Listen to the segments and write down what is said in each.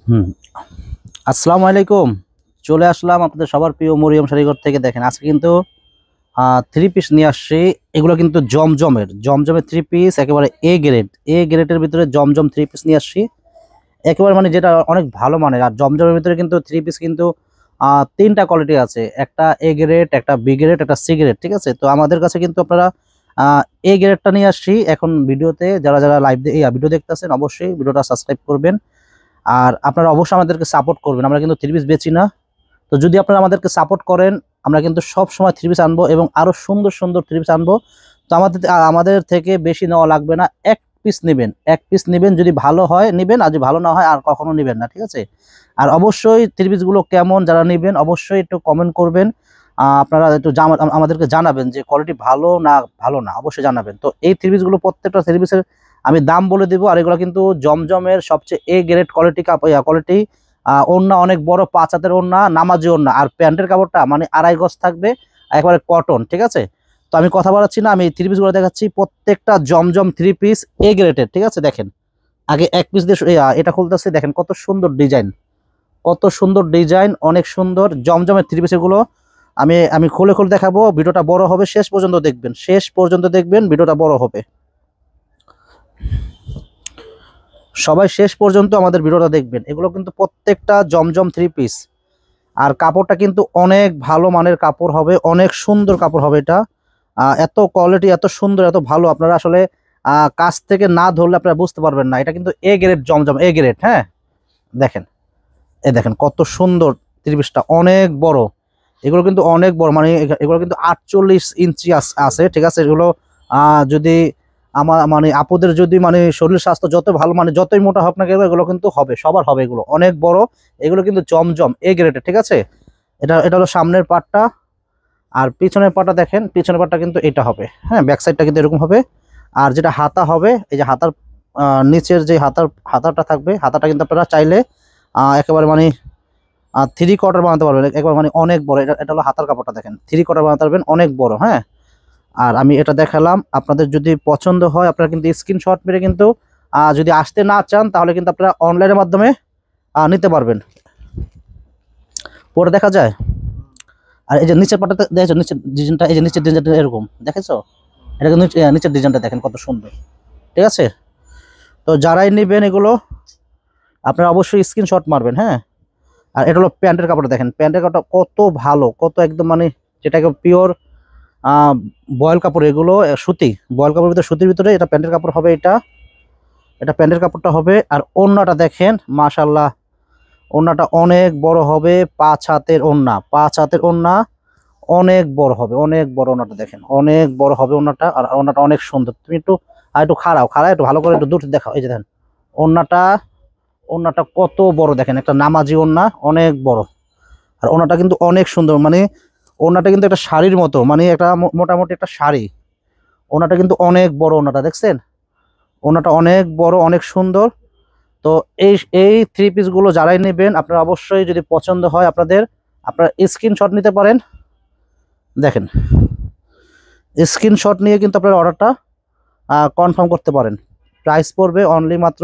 হুম আসসালামু আলাইকুম। চলে আসলাম আপনাদের সবার প্রিয় মরিয়ম শাড়িঘর থেকে। দেখেন আজকে কিন্তু থ্রি পিস নিয়ে আসছি। এগুলো কিন্তু জমজমের থ্রি পিস, একেবারে এ গ্রেডের ভিতরে জমজম থ্রি পিস নিয়ে আসছি। একেবারে মানে যেটা অনেক ভালো মানের। আর জমজমের ভিতরে কিন্তু থ্রি পিস কিন্তু তিনটা কোয়ালিটি আছে, একটা এ গ্রেড, একটা বি গ্রেড, একটা সি গ্রেড। ঠিক আছে, তো আমাদের কাছে কিন্তু আপনারা এ গ্রেডটা নিয়ে আসছি। এখন ভিডিওতে যারা যারা লাইভ ভিডিও দেখতেছেন অবশ্যই ভিডিওটা সাবস্ক্রাইব করবেন। আর আপনারা অবশ্যই আমাদেরকে সাপোর্ট করবেন। আমরা কিন্তু থ্রি পিস বেচি না। তো যদি আপনারা আমাদেরকে সাপোর্ট করেন, আমরা কিন্তু সব সময় থ্রি পিস আনবো এবং আরো সুন্দর সুন্দর থ্রি পিস আনবো। তো আমাদের থেকে বেশি নেওয়া লাগবে না, এক পিস নেবেন। যদি ভালো হয় নেবেন, আর যদি ভালো না হয় আর কখনো নেবেন না। ঠিক আছে, আর অবশ্যই থ্রি পিসগুলো কেমন যারা নেবেন অবশ্যই একটু কমেন্ট করবেন। আপনারা একটু আমাদেরকে জানাবেন যে কোয়ালিটি ভালো না অবশ্যই জানাবেন। তো এই থ্রি পিসগুলো প্রত্যেকটা থ্রি পিসের আমি দাম বলে দেবো। আর এগুলো কিন্তু জমজমের সবচেয়ে এ গ্রেড কোয়ালিটি। ওড়না অনেক বড়, 5 হাতের ওড়না, নামাজি ওড়না। আর প্যান্টের কাপড়টা মানে 2.5 গজ থাকবে, একবারে কটন। ঠিক আছে, তো আমি কথা বলাচ্ছি না, আমি থ্রি পিসগুলো দেখাচ্ছি। প্রত্যেকটা জমজম থ্রি পিস এ গ্রেডের। ঠিক আছে, দেখেন আগে এক পিস দিয়ে এটা খুলতেছে। দেখেন কত সুন্দর ডিজাইন, অনেক সুন্দর জমজমের থ্রি পিস এগুলো। আমি আমি খুলে খুলে দেখাবো। ভিডিওটা বড় হবে, শেষ পর্যন্ত দেখবেন, ভিডিওটা বড় হবে। সবাই শেষ পর্যন্ত আমাদের ভিডিওটা দেখবেন। এগুলো কিন্তু প্রত্যেকটা জমজম থ্রি পিস। আর কাপড়টা কিন্তু অনেক ভালো মানের কাপড় হবে, অনেক সুন্দর কাপড় হবে এটা। এত কোয়ালিটি, এত সুন্দর, এত ভালো, আপনারা আসলে কাছ থেকে না ধরলে আপনারা বুঝতে পারবেন না। এটা কিন্তু A grade Zamzam, A grade. হ্যাঁ, দেখেন, দেখেন কত সুন্দর। থ্রি পিসটা অনেক বড়। এগুলো কিন্তু অনেক বড়, মানে এগুলো কিন্তু 48 ইঞ্চি আছে। ঠিক আছে, এগুলো যদি আমার মানে আপুদের যদি মানে শরীর স্বাস্থ্য যত ভালো, মানে যতই মোটা হোক না কেন, এগুলো কিন্তু হবে, সবার হবে। এগুলো অনেক বড়, এগুলো কিন্তু জমজম এ গ্রেডের। ঠিক আছে, এটা এটা হলো সামনের পার্টটা। আর পিছনের পার্টটা দেখেন, পিছনের পার্টটা কিন্তু এটা হবে। হ্যাঁ, ব্যাক সাইডটা কিন্তু এরকম হবে। আর যেটা হাতা হবে, এই যে হাতার নিচের যে হাতাটা থাকবে, হাতাটা কিন্তু আপনারা চাইলে একেবারে মানে থ্রি কোয়ার্টার বানাতে পারবেন, একবার মানে অনেক বড়। এটা এটা হলো হাতার কাপড়টা, দেখেন থ্রি কোয়ার্টার বানাতে পারবেন, অনেক বড়। হ্যাঁ, আর আমি এটা দেখালাম। আপনাদের যদি পছন্দ হয় আপনারা কিন্তু স্ক্রিনশট মেরে কিন্তু যদি আসতে না চান তাহলে কিন্তু আপনারা অনলাইনের মাধ্যমে নিতে পারবেন। পরে দেখা যায়। আর এই যে নিচের পাটাতে দেখেছো, নিচের ডিজাইনটা, এই যে নিচের ডিজাইনটা এরকম দেখেছো, এটা কিন্তু নিচের ডিজাইনটা দেখেন কত সুন্দর। ঠিক আছে, তো যারাই নেবেন এগুলো আপনারা অবশ্যই স্ক্রিনশট মারবেন। হ্যাঁ, আর এটা হলো প্যান্টের কাপড়টা, দেখেন প্যান্টের কাপড়টা কত ভালো, কত একদম মানে যেটাকে পিওর বয়েল কাপড়। এগুলো সুতি, বয়েল কাপড়ের ভিতরে, সুতির ভিতরে এটা প্যান্টের কাপড় হবে। এটা এটা প্যান্টের কাপড়টা হবে। আর ওড়নাটা দেখেন, মাশাল্লাহ, ওড়নাটা অনেক বড় হবে। 5 হাতের ওড়না, 5 হাতের ওড়না, অনেক বড় হবে, অনেক বড়। ওড়নাটা দেখেন অনেক বড় হবে ওড়নাটা। আর ওড়নাটা অনেক সুন্দর। তুমি একটু একটু খাড়াও, একটু ভালো করে একটু দূর দেখাও। এই যে দেখেন ওড়নাটা, ওড়নাটা কত বড় দেখেন, একটা নামাজি ওড়না, অনেক বড়। আর ওড়নাটা কিন্তু অনেক সুন্দর, মানে ওড়নাটা কিন্তু একটা শাড়ির মতো, মানে একটা মোটামুটি একটা শাড়ি। ওড়নাটা কিন্তু অনেক বড়, ওড়নাটা দেখছেন, ওড়নাটা অনেক বড়, অনেক সুন্দর। তো এই এই থ্রি পিসগুলো যারাই নেবেন আপনারা অবশ্যই যদি পছন্দ হয় আপনারা স্ক্রিনশট নিতে পারেন। দেখেন, স্ক্রিনশট নিয়ে কিন্তু আপনার অর্ডারটা কনফার্ম করতে পারেন। প্রাইস পড়বে অনলি মাত্র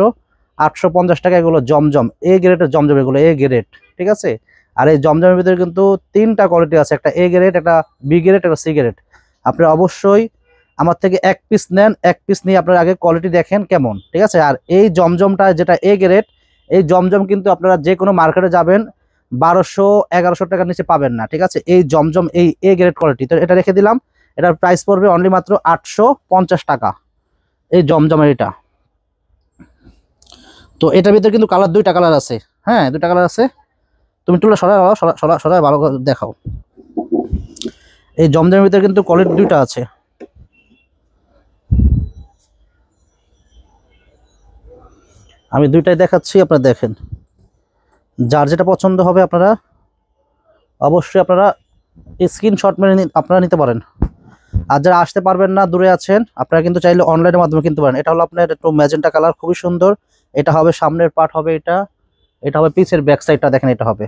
850 টাকা। এগুলো জমজম এ গ্রেডের জমজম, এগুলো এ গ্রেড। ঠিক আছে, আর এই জমজমের ভিতরে কিন্তু তিনটা কোয়ালিটি আছে, একটা এ গ্রেড, একটা বি গ্রেড, একটা সি গ্রেড। আপনারা অবশ্যই আমার থেকে এক পিস নেন, এক পিস নিয়ে আপনারা আগে কোয়ালিটি দেখেন কেমন। ঠিক আছে, আর এই জমজমটা যেটা এ গ্রেড, এই জমজম কিন্তু আপনারা যে কোনো মার্কেটে যাবেন 1200-1100 টাকার নিচে পাবেন না। ঠিক আছে, এই জমজম এই এ গ্রেড কোয়ালিটি, তো এটা রেখে দিলাম। এটার প্রাইস পড়বে অনলি মাত্র 850 টাকা, এই জমজমের এটা। তো এটার ভিতরে কিন্তু দুইটা কালার আছে। হ্যাঁ, দুইটা কালার আছে। তুমি তুলে সরাই ভালো করে দেখাও। এই জমজমের ভিতরে কিন্তু কোয়ালিটি দুইটা আছে। আমি দুইটাই দেখাচ্ছি, আপনারা দেখেন। যার যেটা পছন্দ হবে অবশ্যই আপনারা স্ক্রিনশট মেরে আপনারা নিতে পারেন। আর যারা আসতে পারবেন না, দূরে আছেন, আপনারা কিন্তু চাইলে অনলাইনের মাধ্যমে কিনতে পারেন। এটা হলো আপনার একটু ম্যাজেন্টা কালার, খুবই সুন্দর। এটা হবে সামনের পার্ট হবে এটা। এটা হবে পিসের ব্যাক সাইডটা, দেখেন এটা হবে।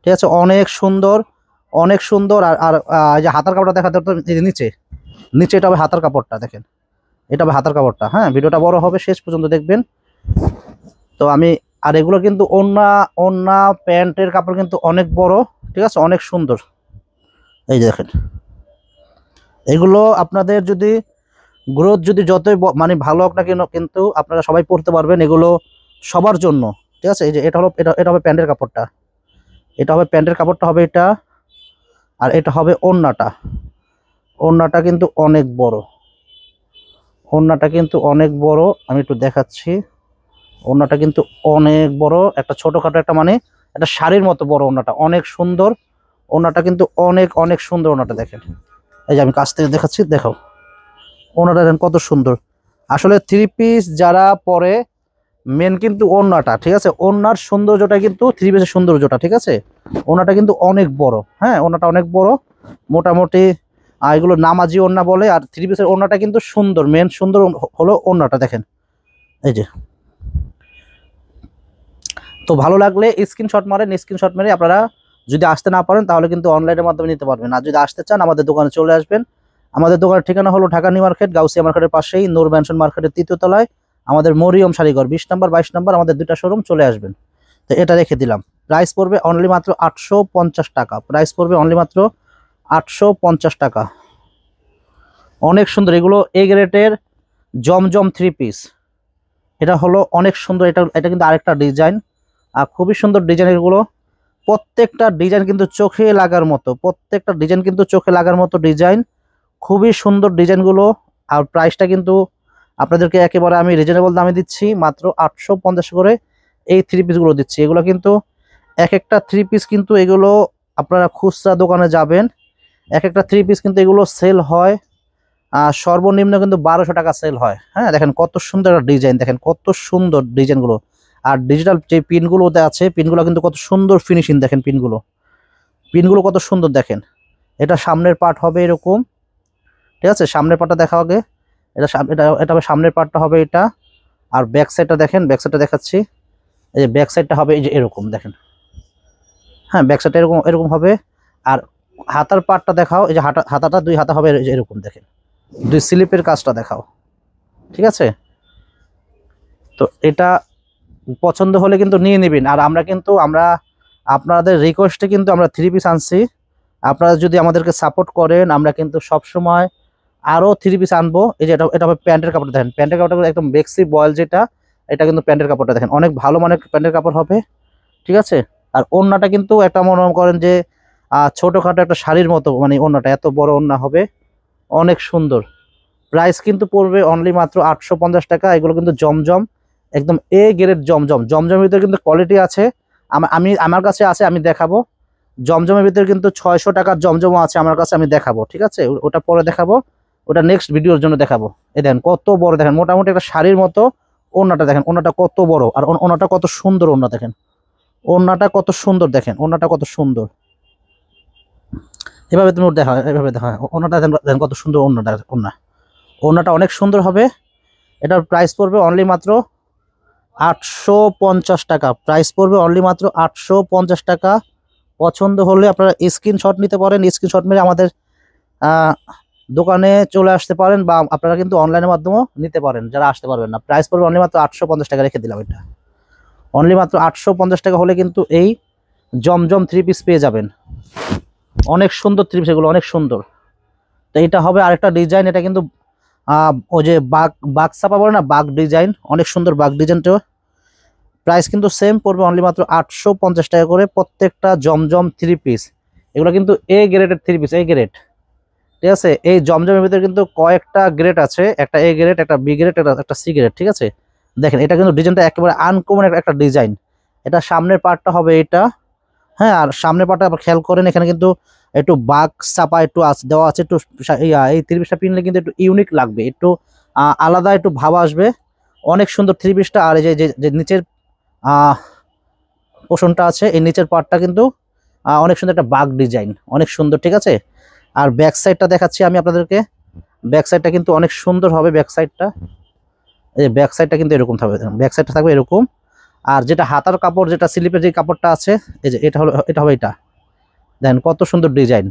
ঠিক আছে, অনেক সুন্দর, অনেক সুন্দর। আর আর এই যে হাতার কাপড়টা দেখাতে তো, এই যে নিচে নিচে এটা হবে হাতার কাপড়টা, দেখেন এটা হবে হাতার কাপড়টা। হ্যাঁ, ভিডিওটা বড় হবে, শেষ পর্যন্ত দেখবেন। তো আমি আর এগুলো কিন্তু ওড়না ওড়না প্যান্টের কাপড় কিন্তু অনেক বড়, ঠিক আছে, অনেক সুন্দর। এই যে দেখেন, এগুলো আপনাদের যদি গ্রোথ যদি যতই মানে ভালো হোক না কেন, কিন্তু আপনারা সবাই পরতে পারবেন, এগুলো সবার জন্য, ঠিক আছে। এই যে এটা হলো এটা হবে প্যান্টের কাপড়টা, এটা হবে প্যান্টের কাপড়টা হবে এটা, আর এটা হবে ওড়নাটা। ওড়নাটা কিন্তু অনেক বড়, ওড়নাটা কিন্তু অনেক বড়, আমি একটু দেখাচ্ছি। ওড়নাটা কিন্তু অনেক বড়, একটা ছোটখাটো একটা মানে একটা শাড়ির মতো বড় ওড়নাটা, অনেক সুন্দর। ওড়নাটা কিন্তু অনেক অনেক সুন্দর ওড়নাটা দেখেন। এই যে আমি কাছ থেকে দেখাচ্ছি, দেখো ওড়নাটা দেখেন কত সুন্দর। আসলে থ্রি পিস যারা পরে মেন কিন্তু ওড়নাটা, ঠিক আছে, ওড়নার সৌন্দর্যটা কিন্তু থ্রি পিসের সৌন্দর্যটা, ঠিক আছে। ওড়নাটা কিন্তু অনেক বড়, হ্যাঁ, ওড়নাটা অনেক বড়, মোটামুটি এগুলো নামাজি ওড়না বলে। আর থ্রি পিসের ওড়নাটা কিন্তু সুন্দর, মেন সুন্দর হলো ওড়নাটা দেখেন। এই যে, তো ভালো লাগলে স্ক্রিনশট মারেন, স্ক্রিনশট মেরে আপনারা যদি আসতে না পারেন তাহলে কিন্তু অনলাইনের মাধ্যমে নিতে পারবেন। আর যদি আসতে চান আমাদের দোকানে চলে আসবেন। আমাদের দোকানের ঠিকানা হলো ঢাকা নিউ মার্কেট, গাউসিয়া মার্কেটের পাশেই, নূর ম্যানশন মার্কেটের ৩য় তলায় আমাদের মরিয়ম শাড়িঘর 20 নম্বর 22 নম্বর আমাদের দুইটা শোরুম, চলে আসবেন। তো এটা রেখে দিলাম, প্রাইস পড়বে অনলি মাত্র 850 টাকা, প্রাইস পড়বে অনলি মাত্র 850 টাকা। অনেক সুন্দর, এগুলো এ গ্রেডের জমজম থ্রি পিস। এটা হলো অনেক সুন্দর, এটা এটা কিন্তু আরেকটা ডিজাইন, আর খুবই সুন্দর ডিজাইন। এগুলো প্রত্যেকটা ডিজাইন কিন্তু চোখে লাগার মতো, প্রত্যেকটা ডিজাইন কিন্তু চোখে লাগার মতো ডিজাইন, খুবই সুন্দর ডিজাইনগুলো। আর প্রাইসটা কিন্তু আপনাদেরকে একেবারে আমি রিজনেবল দামে দিচ্ছি, মাত্র 850 করে এই থ্রি পিসগুলো দিচ্ছি। এগুলো কিন্তু এক একটা থ্রি পিস কিন্তু এগুলো আপনারা খুচরা দোকানে যাবেন, এক একটা থ্রি পিস কিন্তু এগুলো সেল হয় সর্বনিম্ন কিন্তু 1200 টাকা সেল হয়। হ্যাঁ, দেখেন কত সুন্দর একটা ডিজাইন, দেখেন কত সুন্দর ডিজাইনগুলো। আর ডিজিটাল যে পিনগুলোতে আছে, পিনগুলো কিন্তু কত সুন্দর ফিনিশিং, দেখেন পিনগুলো, পিনগুলো কত সুন্দর দেখেন। এটা সামনের পার্ট হবে এরকম, ঠিক আছে, সামনের পার্টটা দেখা আগে। এটা এটা এটা হবে সামনের পার্টটা হবে এটা। আর ব্যাক সাইডটা দেখেন, ব্যাক সাইডটা দেখাচ্ছি। এই যে ব্যাক সাইডটা হবে এই যে এরকম দেখেন, হ্যাঁ, ব্যাক সাইডটা এরকম এরকম হবে। আর হাতার পার্টটা দেখাও, এই যে হাতাটা দুই হাতা হবে এরকম দেখেন, দুই স্লিপের কাজটা দেখাও, ঠিক আছে। তো এটা পছন্দ হলে কিন্তু নিয়ে নেবেন। আর আমরা কিন্তু আপনাদের রিকোয়েস্টে কিন্তু আমরা থ্রি পিস আনছি। আপনারা যদি আমাদেরকে সাপোর্ট করেন আমরা কিন্তু সব সময় আরও থ্রি পিস আনবো। এই যে এটা এটা হবে প্যান্টের কাপড়, দেখেন প্যান্টের কাপড়টা একদম বেক্সি বয়েল যেটা, এটা কিন্তু প্যান্টের কাপড়টা দেখেন অনেক ভালো মানের প্যান্টের কাপড় হবে, ঠিক আছে। আর ওড়নাটা কিন্তু একটা মনে করেন যে ছোটোখাটো একটা শাড়ির মতো, মানে ওড়নাটা এত বড় ওড়না হবে, অনেক সুন্দর। প্রাইস কিন্তু পড়বে অনলি মাত্র 850 টাকা। এগুলো কিন্তু জমজম, একদম এ গ্রেড জমজম। জমজমের ভিতরে কিন্তু কোয়ালিটি আছে, আমার কাছে আছে, আমি দেখাবো। জমজমের ভিতরে কিন্তু 600 টাকার জমজমও আছে আমার কাছে, আমি দেখাবো, ঠিক আছে, ওটা পরে দেখাবো, ওটা নেক্সট ভিডিওর জন্য দেখাবো। এই দেখেন কত বড়, দেখেন মোটামুটি একটা শাড়ির মতো ওড়নাটা, দেখেন ওড়নাটা কত বড়, আর ওড়নাটা কত সুন্দর, ওড়না দেখেন, ওড়নাটা কত সুন্দর, দেখেন ওড়নাটা কত সুন্দর। এভাবে তুমি দেখা, এভাবে দেখা ওড়নাটা দেখেন কত সুন্দর ওড়নাটা, ওড়নাটা অনেক সুন্দর হবে। এটার প্রাইস পড়বে অনলি মাত্র 850 টাকা, প্রাইস পড়বে অনলি মাত্র 850 টাকা। পছন্দ হলে আপনারা স্ক্রিনশট নিতে পারেন, স্ক্রিনশট মেরে আমাদের দোকানে চলে আসতে পারেন, বা আপনারা কিন্তু অনলাইনের মাধ্যমেও নিতে পারেন যারা আসতে পারবেন না। প্রাইস পড়বে অনলি মাত্র 850 টাকা, রেখে দিলাম এটা। অনলি মাত্র 850 টাকা হলে কিন্তু এই জমজম থ্রি পিস পেয়ে যাবেন। অনেক সুন্দর থ্রি পিস, এগুলো অনেক সুন্দর। তো এটা হবে আরেকটা ডিজাইন, এটা কিন্তু ওই যে বাঘ ছাপা বলে না, বাঘ ডিজাইন, অনেক সুন্দর বাঘ ডিজাইনটা। প্রাইস কিন্তু সেম পড়বে অনলি মাত্র 850 টাকা করে প্রত্যেকটা জমজম থ্রি পিস। এগুলো কিন্তু এ গ্রেডের থ্রি পিস, এ গ্রেড, ঠিক আছে। এই জমজমের ভিতরে কিন্তু কয়েকটা গ্রেড আছে, একটা এ গ্রেড, একটা বি গ্রেড, একটা সি গ্রেড, ঠিক আছে। দেখেন এটা কিন্তু ডিজাইনটা একেবারে আনকমন একটা ডিজাইন। এটা সামনের পার্টটা হবে এটা, হ্যাঁ, আর সামনের পার্টটা আবার খেয়াল করেন, এখানে কিন্তু একটু বাঘ চাপা একটু দেওয়া আছে, একটু এই থ্রি পিসটা পিনলে কিন্তু একটু ইউনিক লাগবে, একটু আলাদা একটু ভাব আসবে। অনেক সুন্দর থ্রি পিসটা। আর এই যে নিচের পোষণটা আছে, এই নিচের পার্টটা কিন্তু অনেক সুন্দর একটা বাঘ ডিজাইন, অনেক সুন্দর, ঠিক আছে। আর ব্যাক সাইডটা দেখাচ্ছি আমি আপনাদেরকে, ব্যাক সাইডটা কিন্তু অনেক সুন্দর হবে। ব্যাক সাইডটা, এই ব্যাক সাইডটা কিন্তু এরকম থাকবে, ব্যাক সাইডটা থাকবে এরকম। আর যেটা হাতার কাপড়, যেটা স্লিপের যে কাপড়টা আছে, এই যে এটা হলো, এটা হবে এটা, দেখেন কত সুন্দর ডিজাইন।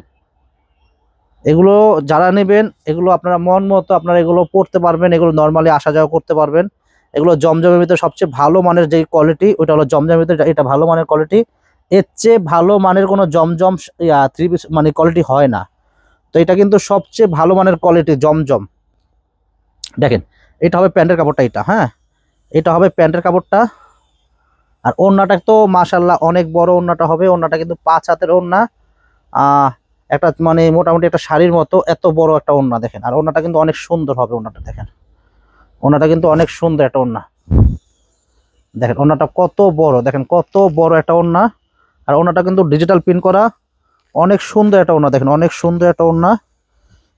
এগুলো যারা নেবেন, এগুলো আপনারা মন মতো আপনারা এগুলো পরতে পারবেন, এগুলো নর্মালি আসা যাওয়া করতে পারবেন। এগুলো জমজমের ভিতরে সবচেয়ে ভালো মানের যে কোয়ালিটি, ওইটা হলো জমজমের ভিতরে এটা ভালো মানের কোয়ালিটি। এর চেয়ে ভালো মানের কোনো জমজম থ্রি পিস মানে কোয়ালিটি হয় না। তো এটা কিন্তু সবচেয়ে ভালো মানের কোয়ালিটি জমজম। দেখেন এটা হবে প্যান্টের কাপড়টা, এটা হ্যাঁ, এটা হবে প্যান্টের কাপড়টা। আর ওড়নাটা তো মাশাআল্লাহ অনেক বড় ওড়নাটা হবে, ওড়নাটা কিন্তু 5 হাতের ওড়না, একটা মানে মোটামুটি একটা শাড়ির মতো এত বড় একটা ওড়না দেখেন। আর ওড়নাটা কিন্তু অনেক সুন্দর হবে, ওড়নাটা দেখেন, ওড়নাটা কিন্তু অনেক সুন্দর একটা ওড়না। দেখেন ওড়নাটা কত বড়, দেখেন কত বড় একটা ওড়না। আর ওড়নাটা কিন্তু ডিজিটাল প্রিন্ট করা, অনেক সুন্দর একটা ওড়না দেখেন, অনেক সুন্দর একটা ওড়না।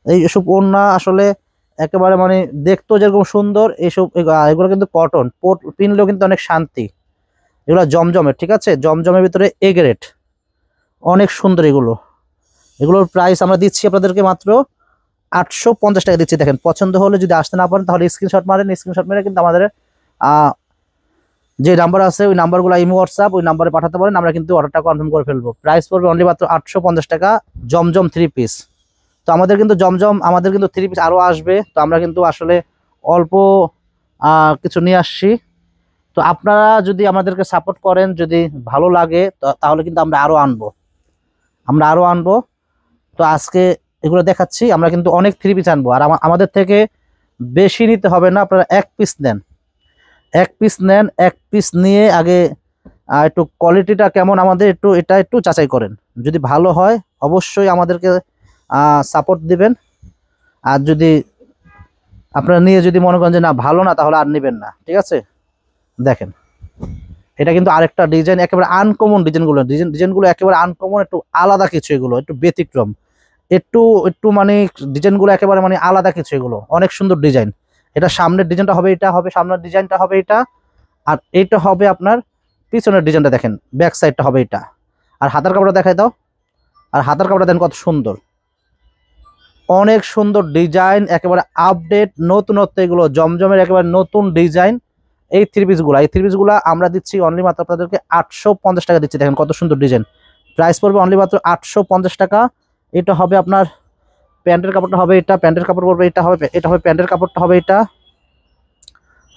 এইসব ওড়না আসলে একেবারে মানে দেখতেও যেরকম সুন্দর, এইসব এগুলো কিন্তু কটন, পিনলেও কিন্তু অনেক শান্তি। এগুলো জমজমের, ঠিক আছে, জমজমের ভিতরে এ গ্রেড, অনেক সুন্দর এগুলো। এগুলোর প্রাইস আমরা দিচ্ছি আপনাদেরকে মাত্র 850 টাকা দিচ্ছি। দেখেন পছন্দ হলে যদি আসতে না পারেন তাহলে স্ক্রিনশট মারেন, স্ক্রিনশট মেরে কিন্তু আমাদের যে নাম্বার আছে ওই নাম্বারগুলো ইমো হোয়াটসঅ্যাপ ওই নাম্বারে পাঠাতে পারেন, আমরা কিন্তু অর্ডারটা কনফার্ম করে ফেলবো। প্রাইস পড়বে অনলি মাত্র 850 টাকা জমজম 3 পিস। তো আমাদের কিন্তু জমজম আমাদের কিন্তু 3 পিস আরও আসবে। তো আমরা কিন্তু আসলে অল্প কিছু নিয়ে আসছি। তো আপনারা যদি আমাদেরকে সাপোর্ট করেন, যদি ভালো লাগে তাহলে কিন্তু আমরা আরও আনবো। তো আজকে এগুলো দেখাচ্ছি, আমরা কিন্তু অনেক 3 পিস আনবো। আর আমাদের থেকে বেশি নিতে হবে না, আপনারা 1 পিস নেন, 1 পিস নেন, 1 পিস নিয়ে আগে একটু কোয়ালিটিটা কেমন আমাদের এটা একটু যাচাই করেন। যদি ভালো হয় অবশ্যই আমাদেরকে সাপোর্ট দিবেন। আর যদি আপনারা নিয়ে যদি মনে করেন যে না ভালো না, তাহলে আর নেবেন না, ঠিক আছে। দেখেন এটা কিন্তু আরেকটা ডিজাইন, একেবারে আনকমন ডিজাইনগুলো একেবারে আনকমন, একটু আলাদা কিছু, এগুলো একটু ব্যতিক্রম, একটু মানে ডিজাইনগুলো একেবারে মানে আলাদা কিছু, এগুলো অনেক সুন্দর ডিজাইন। এটা সামনের ডিজাইনটা হবে, এটা হবে সামনের ডিজাইনটা হবে এটা, আর এইটা হবে আপনার পিছনের ডিজাইনটা, দেখেন ব্যাক সাইডটা হবে এটা। আর হাতার কাপড়টা দেখাই দাও, আর হাতার কাপড়টা দেখেন কত সুন্দর, অনেক সুন্দর ডিজাইন, একেবারে আপডেট নতুনত্ব, এগুলো জমজমের একেবারে নতুন ডিজাইন। এই 3 পিসগুলো আমরা দিচ্ছি অনলি মাত্র আপনাদেরকে 850 টাকা দিচ্ছি। দেখেন কত সুন্দর ডিজাইন, প্রাইস পড়বে অনলি মাত্র 850 টাকা। এটা হবে আপনার প্যান্টের কাপড়টা হবে এটা, প্যান্টের কাপড় পড়বে এটা হবে প্যান্টের কাপড়টা হবে এটা।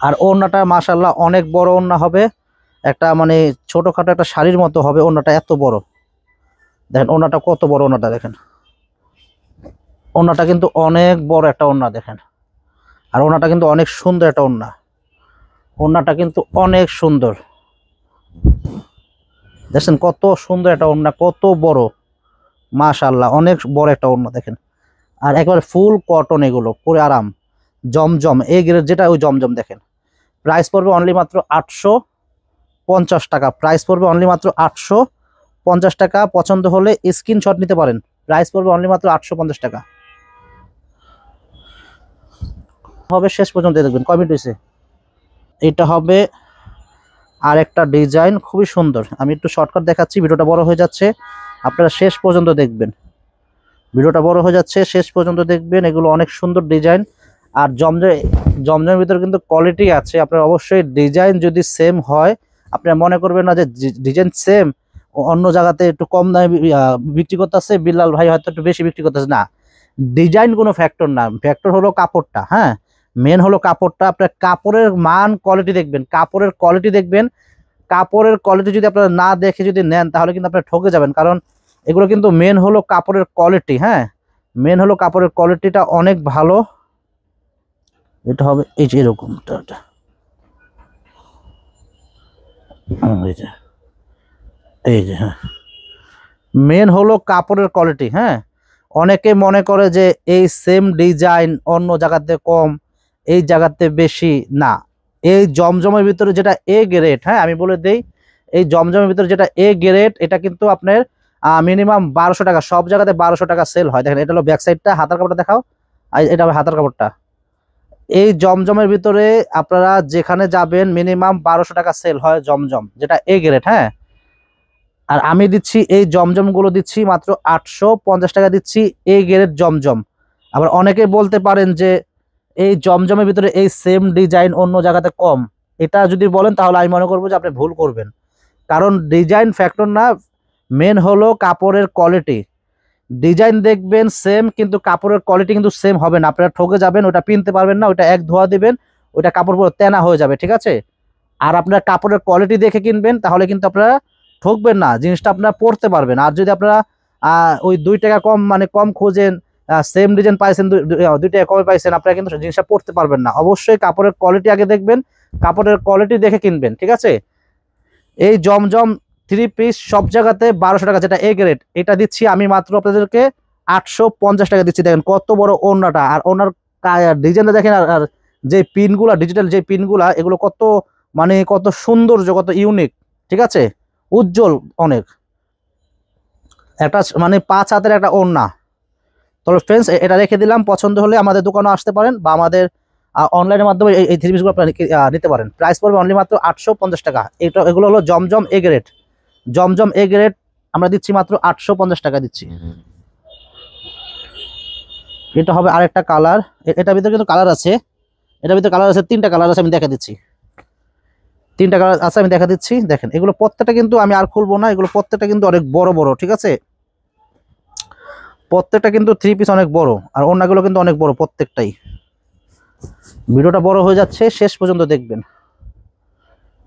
আর ওড়নাটা মাশাআল্লাহ অনেক বড় ওড়না হবে, একটা মানে ছোটখাটো একটা শাড়ির মতো হবে ওড়নাটা, এত বড়। দেখেন ওড়নাটা কত বড়, ওড়নাটা দেখেন, ওড়নাটা কিন্তু অনেক বড় একটা ওড়না দেখেন। আর ওড়নাটা কিন্তু অনেক সুন্দর একটা ওড়না, ওড়নাটা কিন্তু অনেক সুন্দর, দেখেন কত সুন্দর একটা ওড়না, কত বড়, মাশাআল্লাহ অনেক বড় একটা ওড়না দেখেন। আর একবার ফুল কটন, এগুলো পরে আরাম, জমজম এই গ্রেড যেটা ওই জমজম। দেখেন প্রাইস পড়বে অনলি মাত্র 850 টাকা, প্রাইস পড়বে অনলি মাত্র 850 টাকা। পছন্দ হলে স্ক্রিনশট নিতে পারেন, প্রাইস পড়বে অনলি মাত্র 850 টাকা হবে। শেষ পর্যন্ত দেখবেন কমেন্ট হয়েছে। এটা হবে আর একটা ডিজাইন, খুবই সুন্দর। আমি একটু শর্টকাট দেখাচ্ছি, ভিডিওটা বড় হয়ে যাচ্ছে, আপনারা শেষ পর্যন্ত দেখবেন, ভিডিওটা বড় হয়ে যাচ্ছে, শেষ পর্যন্ত দেখবেন। এগুলো অনেক সুন্দর ডিজাইন। আর জমজমের ভিতরে কিন্তু কোয়ালিটি আছে, আপনার অবশ্যই ডিজাইন যদি সেম হয়, আপনারা মনে করবেন না যে ডিজাইন সেম অন্য জায়গাতে একটু কম দামে বিক্রি করতেছে, বিল্লাল ভাই হয়তো একটু বেশি বিক্রি করতেছে, না, ডিজাইন কোনো ফ্যাক্টর না, ফ্যাক্টর হলো কাপড়টা। হ্যাঁ, মেন হলো কাপড়টা। আপনার কাপড়ের মান কোয়ালিটি দেখবেন, কাপড়ের কোয়ালিটি দেখবেন। কাপড়ের কোয়ালিটি যদি আপনারা না দেখে যদি নেন তাহলে কিন্তু আপনারা ঠকে যাবেন, কারণ এগুলো কিন্তু মেন হলো কাপড়ের কোয়ালিটি। হ্যাঁ, মেন হলো কাপড়ের কোয়ালিটিটা অনেক ভালো। এটা হবে এই যে এরকমটা, এই যে হ্যাঁ, মেন হলো কাপড়ের কোয়ালিটি। হ্যাঁ, অনেকে মনে করে যে এই সেম ডিজাইন অন্য জায়গাতে কম, এই জায়গাতে বেশি, না। এই জমজমের ভিতরে যেটা এ গ্রেড, হ্যাঁ আমি বলে দেই, এই জমজমের ভিতরে যেটা এ গ্রেড, এটা কিন্তু আপনার মিনিমাম 1200 টাকা, সব জায়গাতে 1200 টাকা সেল হয়। দেখেন এটা হলো ব্যাক সাইডটা, হাতার কাপড়টা দেখাও, এটা হবে হাতার কাপড়টা। এই জমজমের ভিতরে আপনারা যেখানে যাবেন মিনিমাম 1200 টাকা সেল হয় জমজম, যেটা এ গ্রেড। হ্যাঁ, আর আমি দিচ্ছি এই জমজমগুলো দিচ্ছি মাত্র 850 টাকা দিচ্ছি, এ গ্রেড জমজম। আবার অনেকে বলতে পারেন যে এই জমজমের ভিতরে এই সেম ডিজাইন অন্য জায়গাতে কম, এটা যদি বলেন তাহলে আমি মনে করবো যে আপনি ভুল করবেন, কারণ ডিজাইন ফ্যাক্টর না, মেন হলো কাপড়ের কোয়ালিটি। ডিজাইন দেখবেন সেম, কিন্তু কাপড়ের কোয়ালিটি কিন্তু সেম হবে না, আপনারা ঠকে যাবেন, ওটা পিনতে পারবেন না, ওটা এক ধোয়া দিবেন, ওইটা কাপড় পুরো তেনা হয়ে যাবে, ঠিক আছে। আর আপনার কাপড়ের কোয়ালিটি দেখে কিনবেন, তাহলে কিন্তু আপনারা ঠকবেন না, জিনিসটা আপনারা পরতে পারবেন। আর যদি আপনারা ওই 2 টাকা কম মানে কম খোঁজেন, সেম ডিজাইন পাইছেন 2 টাকা কমে পাইছেন, আপনারা কিন্তু জিনিসটা পরতে পারবেন না। অবশ্যই কাপড়ের কোয়ালিটি আগে দেখবেন, কাপড়ের কোয়ালিটি দেখে কিনবেন, ঠিক আছে। এই জমজম 3 পিস সব জায়গাতে 1200 টাকা, যেটা এ গ্রেড, এটা দিচ্ছি আমি মাত্র আপনাদেরকে 850 টাকা দিচ্ছি। দেখেন কত বড় ওড়নাটা, আর ওনার ডিজাইনটা দেখেন, আর যে পিনগুলা, ডিজিটাল যে পিনগুলা, এগুলো কত মানে কত সৌন্দর্য, কত ইউনিক, ঠিক আছে, উজ্জ্বল অনেক। একটা মানে 5 হাতের একটা ওড়না। তো ফ্রেন্ডস, এটা রেখে দিলাম, পছন্দ হলে আমাদের দোকানে আসতে পারেন বা আমাদের অনলাইনের মাধ্যমে এই 3 পিসগুলো আপনারা নিতে পারেন। প্রাইস পড়বে অনলি মাত্র 850 টাকা। এগুলো হলো জমজম A grade. Zamzam A grade আমরা দিচ্ছি মাত্র 850 টাকা দিচ্ছি। এটা হবে আরেকটা কালার, এটার ভিতরে কিন্তু কালার আছে, এটার ভিতরে কালার আছে 3টা কালার আছে, আমি দেখা দিচ্ছি। 3টা কালার আছে, আমি দেখা দিচ্ছি। দেখেন এগুলো প্রত্যেকটা কিন্তু আমি আর খুলবো না, এগুলো প্রত্যেকটা কিন্তু অনেক বড় বড়, ঠিক আছে। প্রত্যেকটা কিন্তু 3 পিস অনেক বড়, আর ওড়নাগুলো কিন্তু অনেক বড় প্রত্যেকটাই। ভিডিওটা বড় হয়ে যাচ্ছে, শেষ পর্যন্ত দেখবেন।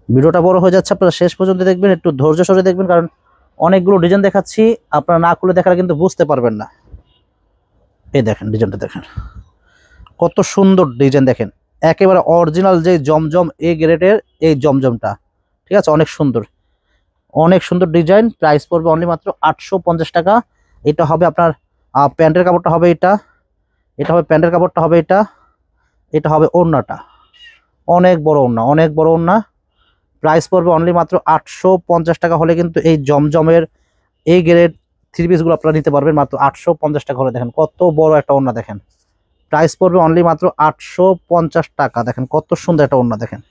ভিডিওটা বড় হয়ে যাচ্ছে, আপনারা শেষ পর্যন্ত দেখবেন, একটু ধৈর্য সহকারে দেখবেন, কারণ অনেকগুলো ডিজাইন দেখাচ্ছি, আপনারা না খুলে দেখালে কিন্তু বুঝতে পারবেন না। এই দেখেন ডিজাইনটা দেখেন, কত সুন্দর ডিজাইন দেখেন, একেবারে অরিজিনাল যে জমজম এ গ্রেডের এই জমজমটা, ঠিক আছে, অনেক সুন্দর, অনেক সুন্দর ডিজাইন। প্রাইস পড়বে অনলি মাত্র 850 টাকা। এটা হবে আপনার প্যান্টের কাপড়টা হবে এটা, এটা হবে প্যান্টের কাপড়টা হবে এটা, এটা হবে ওড়নাটা, অনেক বড় ওড়না, অনেক বড় ওড়না। প্রাইস পড়বে অনলি মাত্র 850 টাকা হলে কিন্তু এই জমজমের এই গ্রেড 3 পিসগুলো আপনারা নিতে পারবেন মাত্র 850 টাকা হলে। দেখেন কত বড় একটা ওড়না, দেখেন প্রাইস পড়বে অনলি মাত্র 850 টাকা। দেখেন কত সুন্দর একটা ওড়না, দেখেন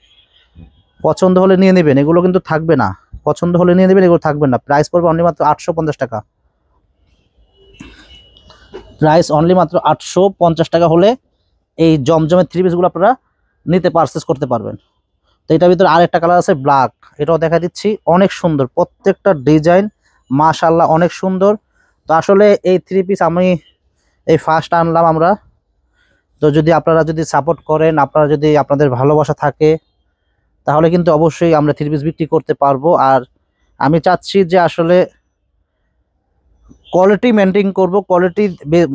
পছন্দ হলে নিয়ে নেবেন, এগুলো কিন্তু থাকবে না, পছন্দ হলে নিয়ে নেবেন, এগুলো থাকবে না। প্রাইস পড়বে অনলি মাত্র 850 টাকা। প্রাইস অনলি মাত্র 850 টাকা হলে এই জমজমের 3 পিসগুলো আপনারা নিতে পারচেস করতে পারবেন। তো এটার ভিতরে আরেকটা কালার আছে ব্ল্যাক, এটাও দেখা দিচ্ছি, অনেক সুন্দর প্রত্যেকটা ডিজাইন, মাশাআল্লাহ অনেক সুন্দর। তো আসলে এই 3 পিস আমি এই ফার্স্ট আনলাম আমরা, তো যদি আপনারা যদি সাপোর্ট করেন, আপনারা যদি আপনাদের ভালোবাসা থাকে, তাহলে কিন্তু অবশ্যই আমরা 3 পিস বিক্রি করতে পারবো। আর আমি চাচ্ছি যে আসলে কোয়ালিটি মেনটেন করবো, কোয়ালিটি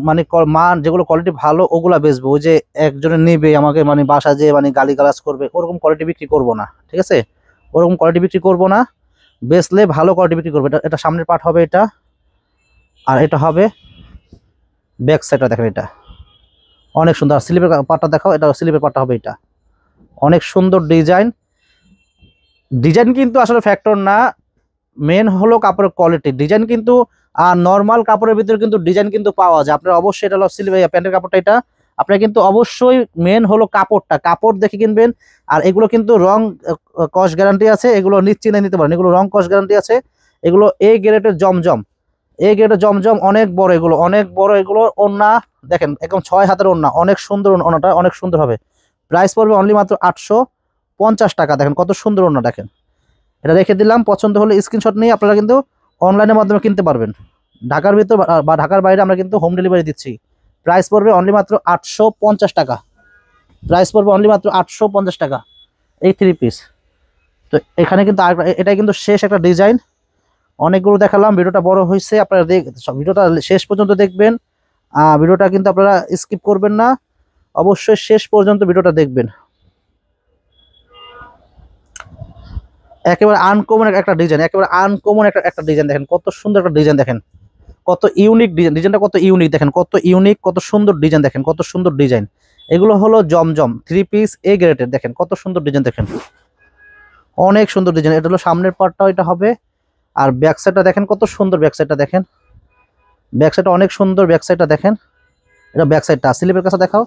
মানে মান যেগুলো কোয়ালিটি ভালো ওগুলা বেচবো। ওই যে একজনে নেবে আমাকে মানে বাসা যে মানে গালিগালাজ করবে, ওরকম কোয়ালিটি বিক্রি করব না, ঠিক আছে, ওরকম কোয়ালিটি বিক্রি করব না। বেচলে ভালো কোয়ালিটি বিক্রি করবো। এটা সামনের পার্ট হবে এটা, আর এটা হবে ব্যাক সাইডটা, দেখেন এটা অনেক সুন্দর। স্লিপের পার্টটা দেখাও, এটা স্লিপের পার্টটা হবে এটা, অনেক সুন্দর ডিজাইন। ডিজাইন কিন্তু আসলে ফ্যাক্টর না, মেন হলো কাপড়ের কোয়ালিটি। ডিজাইন কিন্তু নর্মাল কাপড়ের ভিতরে কিন্তু ডিজাইন কিন্তু পাওয়া যায়। আপনার অবশ্যই এটা হলো প্যান্টের কাপড়টা, এটা আপনার কিন্তু অবশ্যই মেন হলো কাপড়টা, কাপড় দেখে কিনবেন। আর এগুলো কিন্তু রং কস্ট গ্যারান্টি আছে, এগুলো নিশ্চিন্তে নিতে পারেন, এগুলো রং কস্ট গ্যারান্টি আছে। এগুলো এ গ্রেডের জমজম, এ গ্রেডের জমজম, অনেক বড় এগুলো, অনেক বড় এগুলো। ওড়না দেখেন একদম 6 হাতের ওড়না, অনেক সুন্দর ওড়নাটা, অনেক সুন্দর হবে। প্রাইস পড়বে অনলি মাত্র 850 টাকা। দেখেন কত সুন্দর ওড়না, দেখেন এটা রেখে দিলাম, পছন্দ হলে স্ক্রিনশট নিয়ে আপনারা কিন্তু অনলাইনের মাধ্যমে কিনতে পারবেন। ঢাকার ভিতর বা ঢাকার বাইরে আমরা কিন্তু হোম ডেলিভারি দিচ্ছি। প্রাইস পড়বে অনলি মাত্র 850 টাকা। প্রাইস পড়বে অনলি মাত্র 850 টাকা এই 3 পিস। তো এখানে কিন্তু এটাই কিন্তু শেষ একটা ডিজাইন, অনেকগুলো দেখালাম, ভিডিওটা বড় হয়েছে, আপনারা ভিডিওটা শেষ পর্যন্ত দেখবেন। ভিডিওটা কিন্তু আপনারা স্কিপ করবেন না, অবশ্যই শেষ পর্যন্ত ভিডিওটা দেখবেন। একেবারে আনকমন একটা ডিজাইন, একেবারে আনকমন একটা ডিজাইন, দেখেন কত সুন্দর একটা ডিজাইন, দেখেন কত ইউনিক ডিজাইন, ডিজাইনটা কত ইউনিক, দেখেন কত ইউনিক, কত সুন্দর ডিজাইন, দেখেন কত সুন্দর ডিজাইন। এগুলো হলো জমজম 3 পিস এ গ্রেডের, দেখেন কত সুন্দর ডিজাইন, দেখেন অনেক সুন্দর ডিজাইন। এটা হলো সামনের পার্টটা, এটা হবে। আর ব্যাক সাইডটা দেখেন কত সুন্দর, ব্যাক সাইডটা দেখেন, ব্যাক সাইডটা অনেক সুন্দর, ব্যাক সাইডটা দেখেন, এটা ব্যাক সাইডটা। স্লিপের কাছে দেখাও,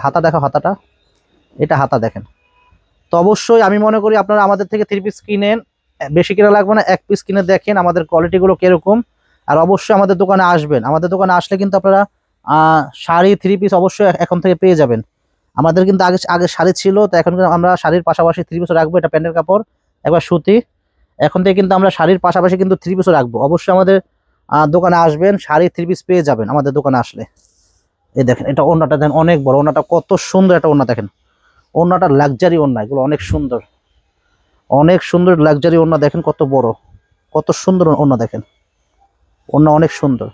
হাতা দেখাও, হাতাটা, এটা হাতা দেখেন। তো অবশ্যই আমি মনে করি আপনারা আমাদের থেকে 3 পিস কিনেন, বেশি কিনা লাগবে না, 1 পিস কিনে দেখেন আমাদের কোয়ালিটিগুলো কিরকম। আর অবশ্যই আমাদের দোকানে আসবেন, আমাদের দোকানে আসলে কিন্তু আপনারা শাড়ি 3 পিস অবশ্যই এখন থেকে পেয়ে যাবেন। আমাদের কিন্তু আগে শাড়ি ছিল, তো এখন আমরা শাড়ির পাশাপাশি 3 পিস রাখবো। এটা প্যান্টের কাপড়, একবার সুতি। এখন থেকে কিন্তু আমরা শাড়ির পাশাপাশি কিন্তু 3 পিসও রাখবো। অবশ্যই আমাদের দোকানে আসবেন, শাড়ি 3 পিস পেয়ে যাবেন আমাদের দোকানে আসলে। এই দেখেন এটা ওড়নাটা দেখেন, অনেক বড় ওড়নাটা, কত সুন্দর একটা ওড়না, দেখেন ওড়নাটা লাক্সারি ওড়না, এগুলো অনেক সুন্দর, অনেক সুন্দর লাক্সারি ওড়না। দেখেন কত বড়, কত সুন্দর ওড়না, দেখেন ওড়না অনেক সুন্দর।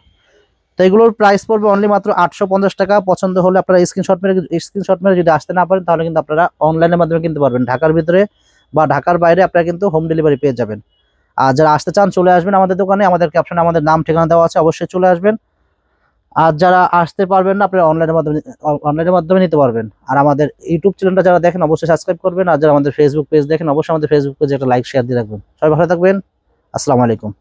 তো এগুলোর প্রাইস পড়বে অনলি মাত্র 850 টাকা। পছন্দ হলে আপনারা স্ক্রিনশট মেরে যদি আসতে না পারেন তাহলে কিন্তু আপনারা অনলাইনের মাধ্যমে কিনতে পারবেন। ঢাকার ভিতরে বা ঢাকার বাইরে আপনারা কিন্তু হোম ডেলিভারি পেয়ে যাবেন। আর যারা আসতে চান চলে আসবেন আমাদের দোকানে, আমাদের ক্যাপশনে আমাদের নাম ঠিকানা দেওয়া আছে, অবশ্যই চলে আসবেন। আর যারা আসতে পারবেন না আপনারা অনলাইনের মাধ্যমে নিতে পারবেন। আর আমাদের ইউটিউব চ্যানেলটা যারা দেখেন অবশ্যই সাবস্ক্রাইব করবেন। আর যারা আমাদের ফেসবুক পেজ দেখেন অবশ্যই আমাদের ফেসবুক পেজে একটা লাইক শেয়ার দিয়ে রাখবেন। সবাই ভালো থাকবেন। আসসালামু আলাইকুম।